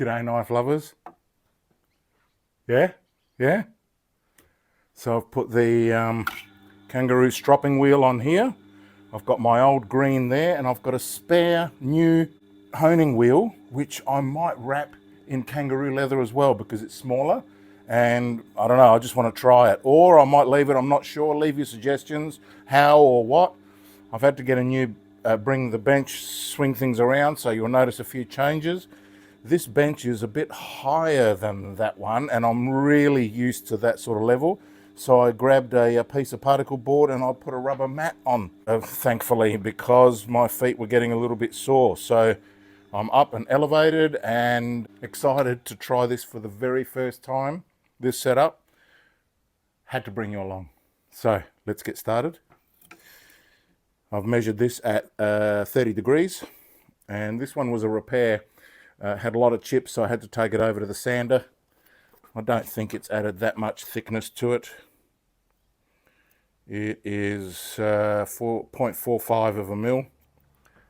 G'day knife lovers. Yeah? Yeah? So I've put the Kangaroo stropping wheel on here. I've got my old green there, and I've got a spare new honing wheel, which I might wrap in kangaroo leather as well because it's smaller. And I don't know, I just want to try it. Or I might leave it, I'm not sure. Leave your suggestions, how or what. I've had to get a new, bring the bench, swing things around, so you'll notice a few changes. This bench is a bit higher than that one, and I'm really used to that sort of level. So I grabbed a piece of particle board and I put a rubber mat on, thankfully, because my feet were getting a little bit sore. So I'm up and elevated and excited to try this for the very first time, this setup. Had to bring you along. So let's get started. I've measured this at 30 degrees, and this one was a repair. Had a lot of chips, so I had to take it over to the sander. I don't think it's added that much thickness to it. It is 4.45 of a mil,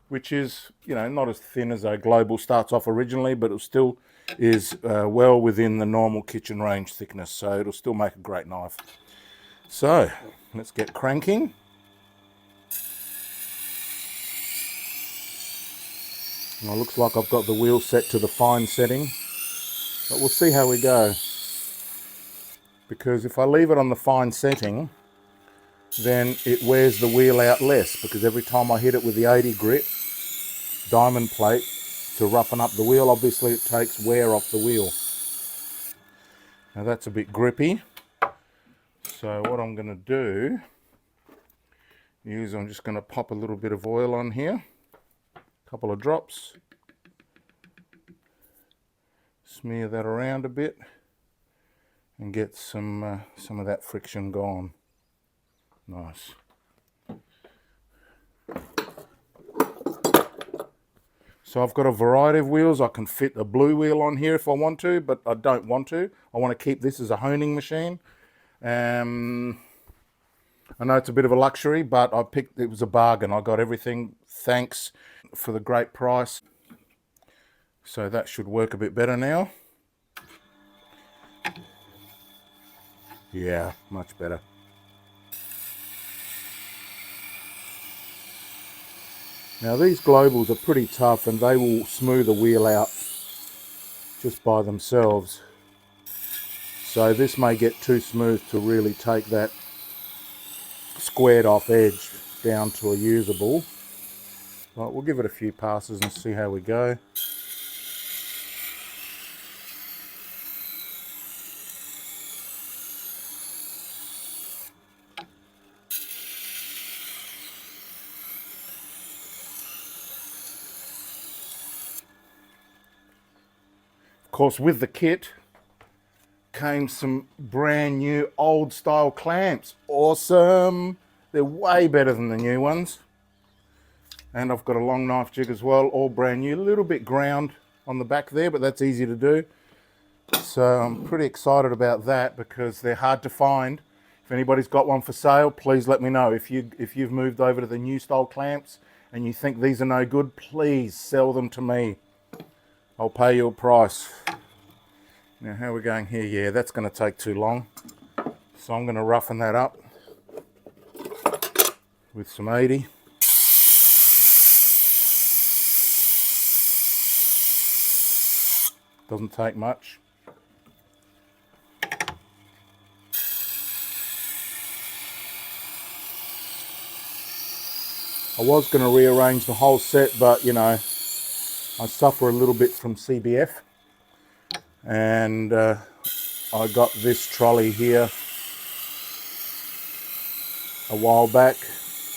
which is, you know, not as thin as a Global starts off originally, but it still is well within the normal kitchen range thickness, so it'll still make a great knife. So let's get cranking. Well, it looks like I've got the wheel set to the fine setting, but we'll see how we go. Because if I leave it on the fine setting, then it wears the wheel out less, because every time I hit it with the 80 grit diamond plate to roughen up the wheel, obviously it takes wear off the wheel. Now that's a bit grippy. So what I'm going to do is I'm just going to pop a little bit of oil on here. Couple of drops, smear that around a bit and get some of that friction gone. Nice. So I've got a variety of wheels. I can fit a blue wheel on here if I want to, but I don't want to. I want to keep this as a honing machine. I know it's a bit of a luxury, but it was a bargain. I got everything, thanks for the great price. So that should work a bit better now. Yeah, much better. Now these globals are pretty tough and they will smooth a wheel out just by themselves. So this may get too smooth to really take that squared off edge down to a usable. But we'll give it a few passes and see how we go. Of course, with the kit came some brand new old style clamps. Awesome! They're way better than the new ones. And I've got a long knife jig as well, all brand new. A little bit ground on the back there, but that's easy to do. So I'm pretty excited about that because they're hard to find. If anybody's got one for sale, please let me know. If you've moved over to the new style clamps and you think these are no good, please sell them to me. I'll pay you a price. Now how are we going here? Yeah, that's going to take too long. So I'm going to roughen that up with some 80. Doesn't take much. I was going to rearrange the whole set, but you know, I suffer a little bit from CBF, and I got this trolley here a while back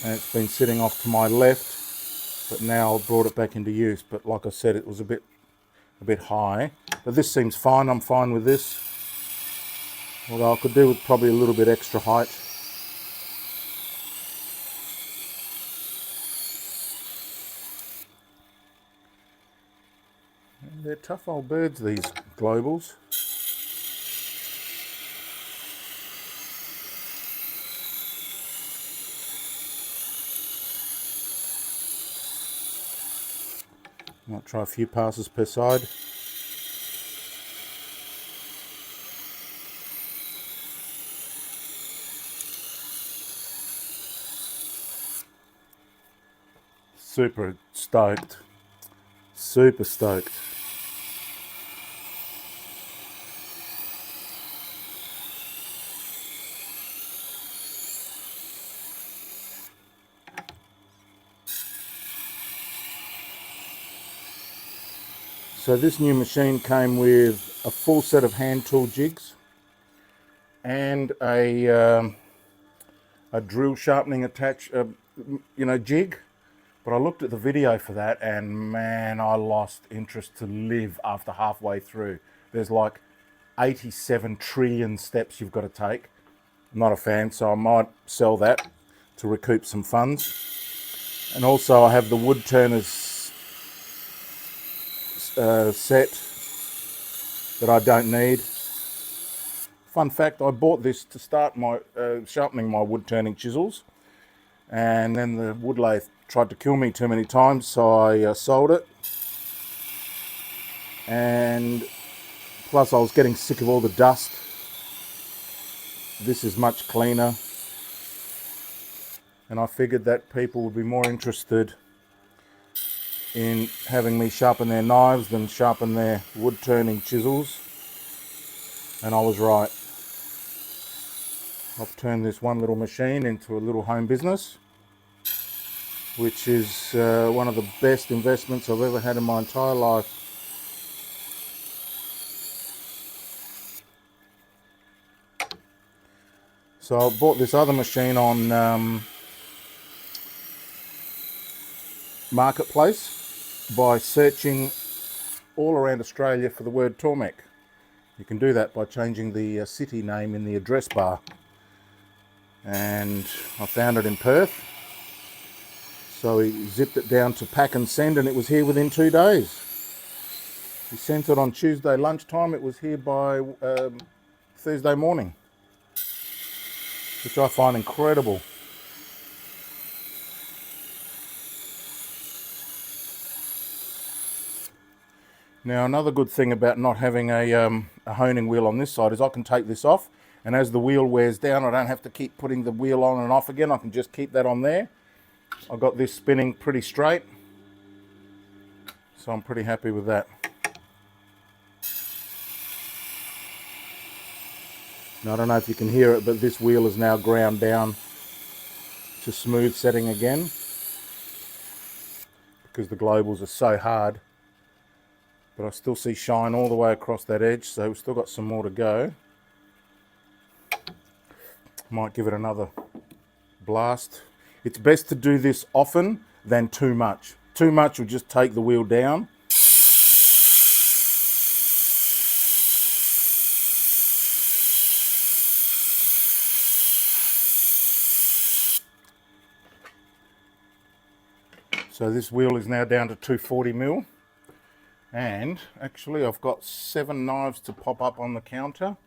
and it's been sitting off to my left, but now I've brought it back into use. But like I said, it was a bit high, but this seems fine. I'm fine with this, although I could do with probably a little bit extra height. They're tough old birds, these globals. Might try a few passes per side. super stoked. Super stoked. So this new machine came with a full set of hand tool jigs and a drill sharpening jig. But I looked at the video for that and man, I lost interest to live after halfway through. There's like 87 trillion steps you've got to take. I'm not a fan, so I might sell that to recoup some funds. And also I have the wood turners set that I don't need. Fun fact, I bought this to start my sharpening my wood turning chisels, and then the wood lathe tried to kill me too many times, so I sold it. And plus I was getting sick of all the dust. This is much cleaner, and I figured that people would be more interested in having me sharpen their knives than sharpen their wood turning chisels, and I was right. I've turned this one little machine into a little home business, which is one of the best investments I've ever had in my entire life. So I bought this other machine on Marketplace by searching all around Australia for the word Tormek. You can do that by changing the city name in the address bar. And I found it in Perth. So he zipped it down to pack and send, and it was here within 2 days. He sent it on Tuesday lunchtime. It was here by Thursday morning, which I find incredible. Now another good thing about not having a honing wheel on this side is I can take this off, and as the wheel wears down I don't have to keep putting the wheel on and off again. I can just keep that on there. I've got this spinning pretty straight, so I'm pretty happy with that. Now I don't know if you can hear it, but this wheel is now ground down to smooth setting again because the globals are so hard. But I still see shine all the way across that edge, so we've still got some more to go. Might give it another blast. It's best to do this often than too much. Too much will just take the wheel down. So this wheel is now down to 240 mil. And actually I've got 7 knives to pop up on the counter.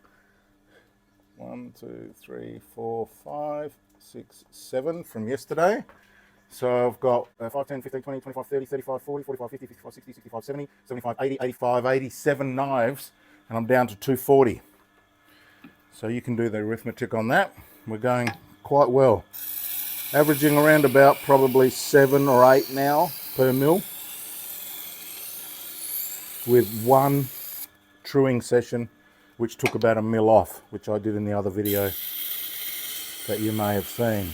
1, 2, 3, 4, 5, 6, 7 from yesterday. So I've got 5, 10, 15, 20, 25, 30, 35, 40, 45, 50, 55, 60, 65, 70, 75, 80, 85, 87 knives, and I'm down to 240. So you can do the arithmetic on that. We're going quite well. Averaging around about probably 7 or 8 now per mil, with one truing session which took about a mil off, which I did in the other video that you may have seen.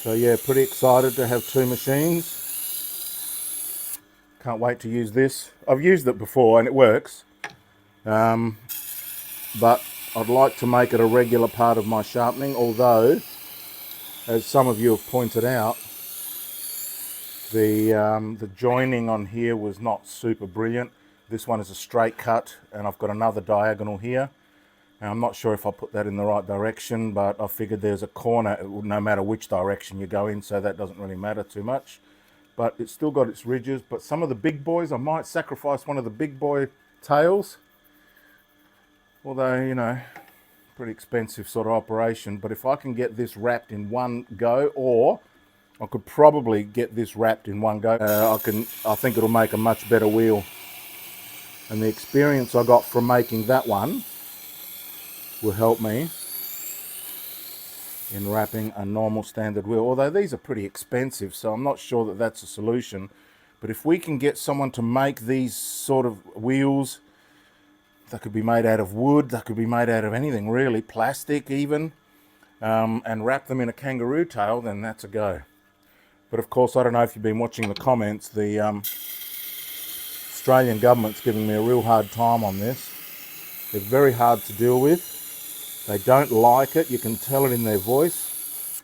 So yeah, pretty excited to have 2 machines. Can't wait to use this. I've used it before and it works, but I'd like to make it a regular part of my sharpening, although, as some of you have pointed out, the joining on here was not super brilliant. This one is a straight cut and I've got another diagonal here. Now, I'm not sure if I put that in the right direction, but I figured there's a corner no matter which direction you go in, so that doesn't really matter too much. But it's still got its ridges. But some of the big boys, I might sacrifice one of the big boy tails. Although, you know, pretty expensive sort of operation. But if I can get this wrapped in one go, or I could probably get this wrapped in one go, I think it'll make a much better wheel. And the experience I got from making that one will help me in wrapping a normal standard wheel, although these are pretty expensive, so I'm not sure that that's a solution. But if we can get someone to make these sort of wheels, that could be made out of wood, that could be made out of anything really, plastic even, and wrap them in a kangaroo tail, then that's a go. But of course, I don't know if you've been watching the comments, the Australian government's giving me a real hard time on this. They're very hard to deal with. They don't like it, you can tell it in their voice.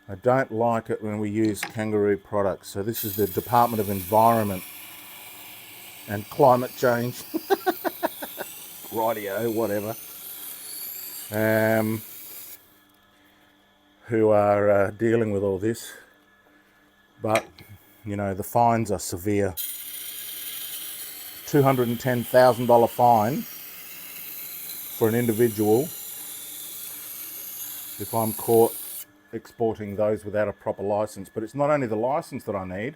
They don't like it when we use kangaroo products. So this is the Department of Environment and Climate Change. Rightio, whatever. Who are dealing with all this. But, you know, the fines are severe. $210,000 fine for an individual if I'm caught exporting those without a proper license. But it's not only the license that I need.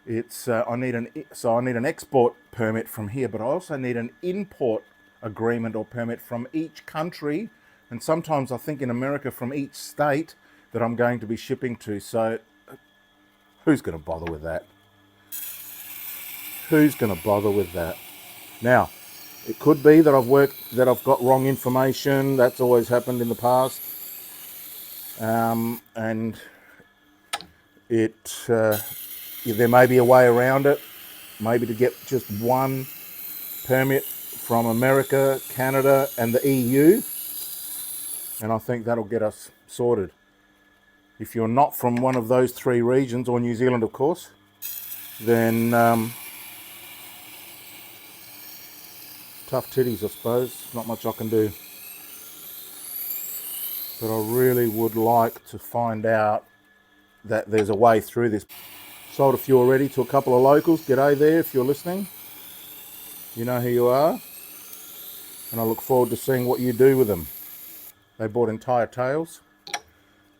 It's I need an export permit from here, but I also need an import agreement or permit from each country, and sometimes I think in America from each state that I'm going to be shipping to. So who's going to bother with that? Who's going to bother with that? Now, it could be that I've got wrong information. That's always happened in the past. And there may be a way around it, maybe to get just one permit from America, Canada, and the EU, and I think that'll get us sorted. If you're not from one of those three regions, or New Zealand, of course, then tough titties, I suppose. Not much I can do. But I really would like to find out that there's a way through this. Sold a few already to a couple of locals. G'day there if you're listening. You know who you are. And I look forward to seeing what you do with them. They bought entire tails.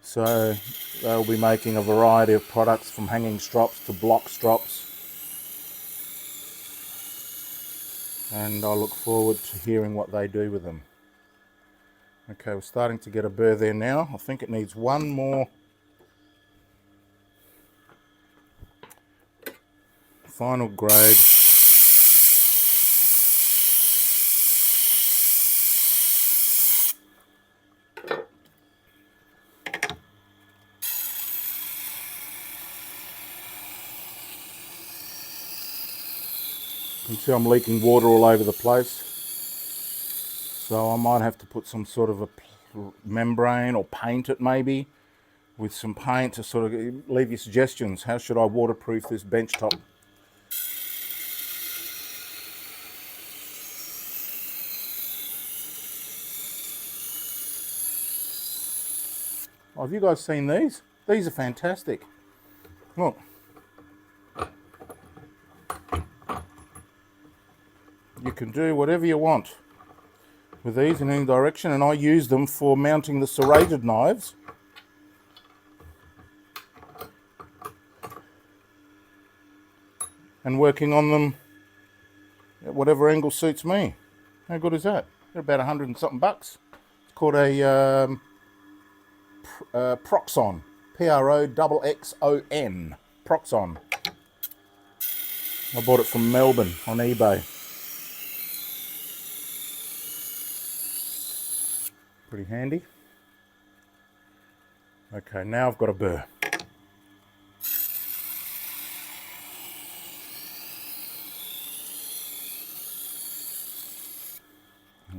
So they'll be making a variety of products from hanging strops to block strops. And I look forward to hearing what they do with them. Okay, we're starting to get a burr there now. I think it needs one more final grade. You can see I'm leaking water all over the place. So I might have to put some sort of a membrane or paint it maybe with some paint to sort of leave you suggestions. How should I waterproof this bench top? Oh, have you guys seen these? These are fantastic. Look. You can do whatever you want with these in any direction, and I use them for mounting the serrated knives. And working on them at whatever angle suits me. How good is that? They're about 100 and something bucks. It's called a Proxon. Proxxon. Proxon. I bought it from Melbourne on eBay. Pretty handy. Okay, now I've got a burr.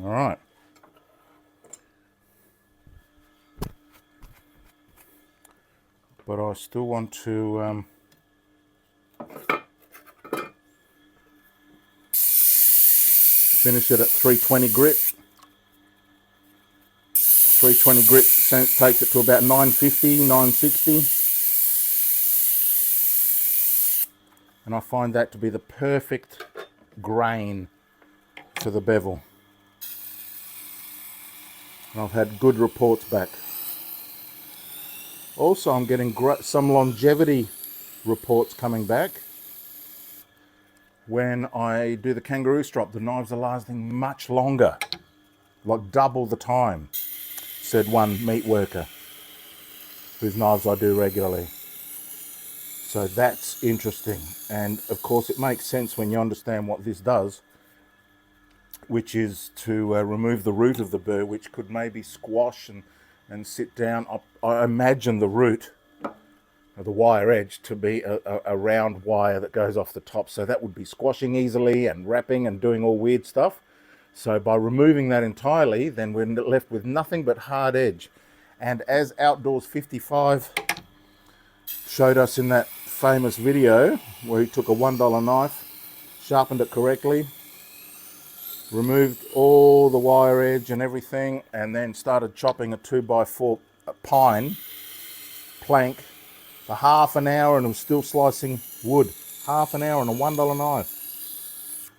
All right. But I still want to finish it at 320 grit. 320 grit takes it to about 950, 960. And I find that to be the perfect grain for the bevel. And I've had good reports back. Also, I'm getting some longevity reports coming back. When I do the kangaroo strop, the knives are lasting much longer, like double the time, said one meat worker. whose knives I do regularly. So that's interesting, and of course it makes sense when you understand what this does, which is to remove the root of the burr, which could maybe squash and sit down. I imagine the root, the wire edge, to be a round wire that goes off the top, so that would be squashing easily and wrapping and doing all weird stuff. So by removing that entirely, then we're left with nothing but hard edge. And as Outdoors 55 showed us in that famous video where he took a $1 knife, sharpened it correctly, removed all the wire edge and everything, and then started chopping a 2x4 pine plank for half an hour, and was still slicing wood. Half an hour on a $1 knife.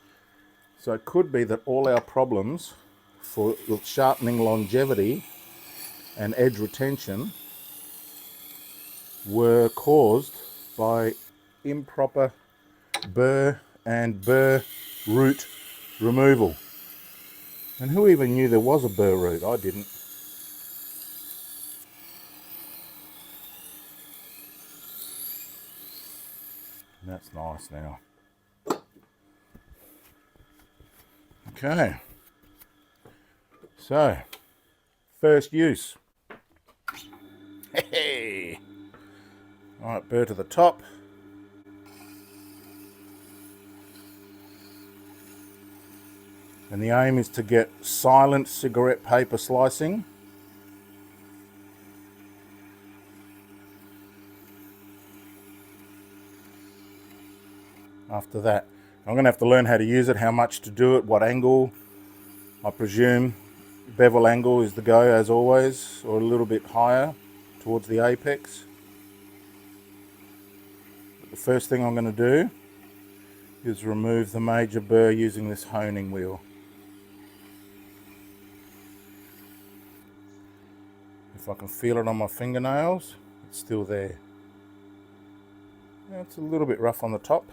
So it could be that all our problems for sharpening longevity and edge retention were caused by improper burr and burr root removal. And who even knew there was a burr root? I didn't. And that's nice now. Okay. So, first use. Hey! Alright, burr to the top. And the aim is to get silent cigarette paper slicing. After that, I'm going to have to learn how to use it, how much to do it, what angle. I presume bevel angle is the go as always, or a little bit higher towards the apex. But the first thing I'm going to do is remove the major burr using this honing wheel. If I can feel it on my fingernails, it's still there. It's a little bit rough on the top.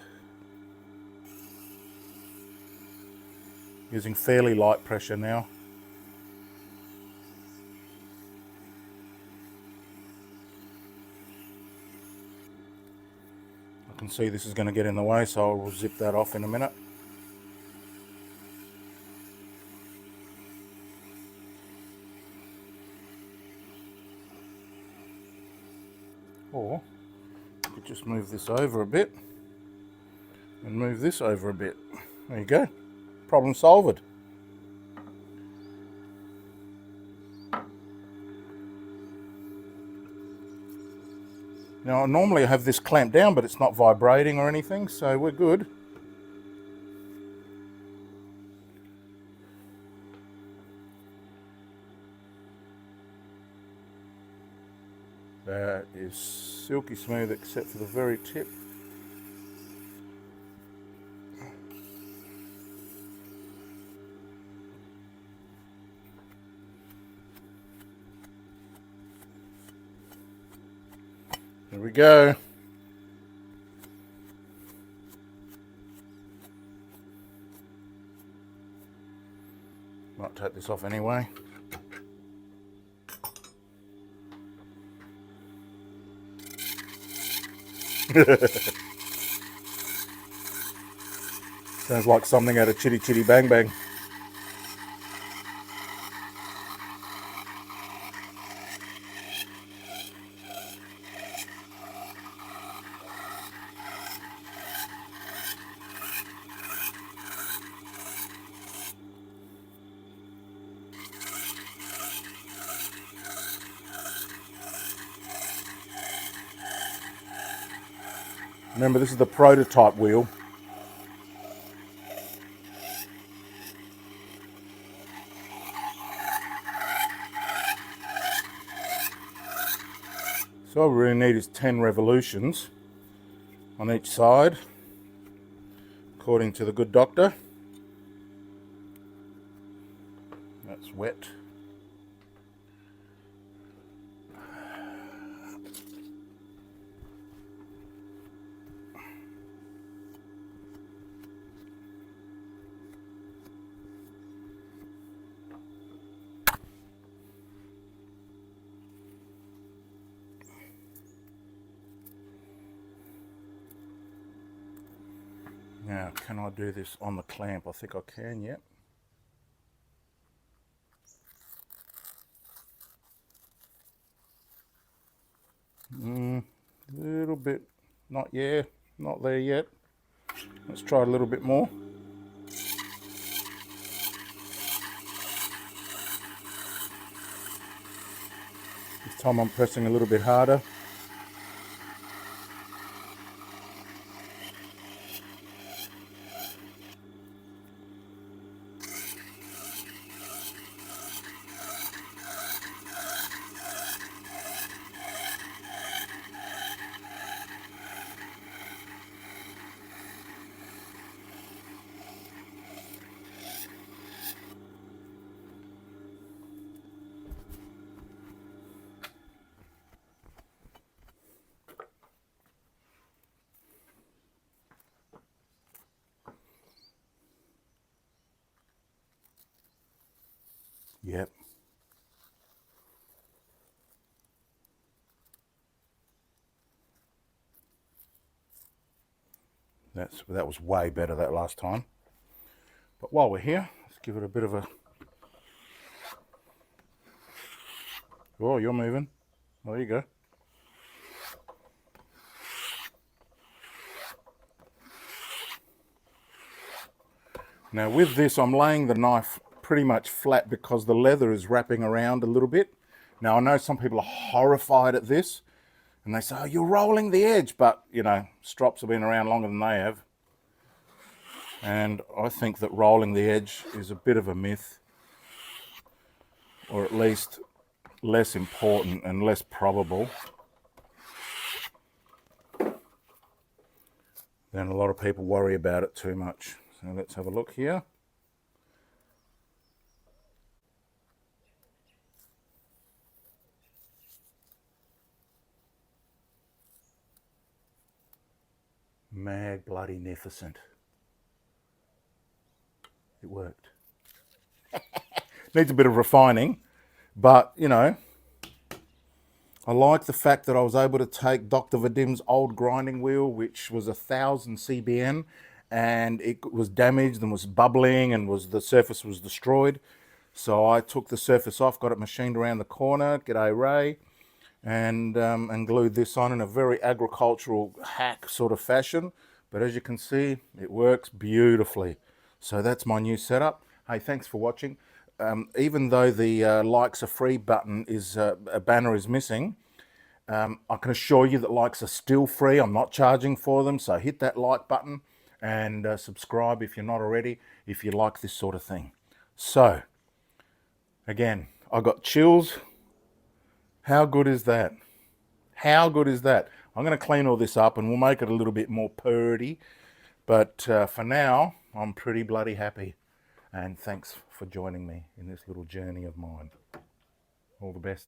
Using fairly light pressure now. I can see this is going to get in the way, so I will zip that off in a minute. Or you could just move this over a bit and move this over a bit. There you go. Problem solved. Now, normally I have this clamped down, but it's not vibrating or anything, so we're good. That is silky smooth except for the very tip. There we go. Might take this off anyway. Sounds like something out of Chitty Chitty Bang Bang. Remember, this is the prototype wheel. So all we really need is 10 revolutions on each side, according to the good doctor. That's wet. can I do this on the clamp? I think I can, yep. A little bit, not there yet. Let's try a little bit more. This time I'm pressing a little bit harder. Yep. That was way better that last time. But while we're here, let's give it a bit of a... Oh, you're moving. There you go. Now with this, I'm laying the knife pretty much flat because the leather is wrapping around a little bit. Now I know some people are horrified at this and they say, oh, you're rolling the edge, but you know, strops have been around longer than they have. And I think that rolling the edge is a bit of a myth, or at least less important and less probable than a lot of people worry about it too much. So let's have a look here. Mag bloody nificent. It worked. Needs a bit of refining, but you know, I like the fact that I was able to take Dr. Vadim's old grinding wheel, which was 1000 CBN, and it was damaged and was bubbling and the surface was destroyed. So I took the surface off, got it machined around the corner, g'day Ray, and glued this on in a very agricultural hack sort of fashion. But as you can see, it works beautifully. So that's my new setup. Hey, thanks for watching. Even though the likes are free button is a banner is missing, I can assure you that likes are still free. I'm not charging for them, so hit that like button and subscribe if you're not already, if you like this sort of thing. So again, I got chills. How good is that? How good is that? I'm going to clean all this up and we'll make it a little bit more purdy. But for now, I'm pretty bloody happy. And thanks for joining me in this little journey of mine. All the best.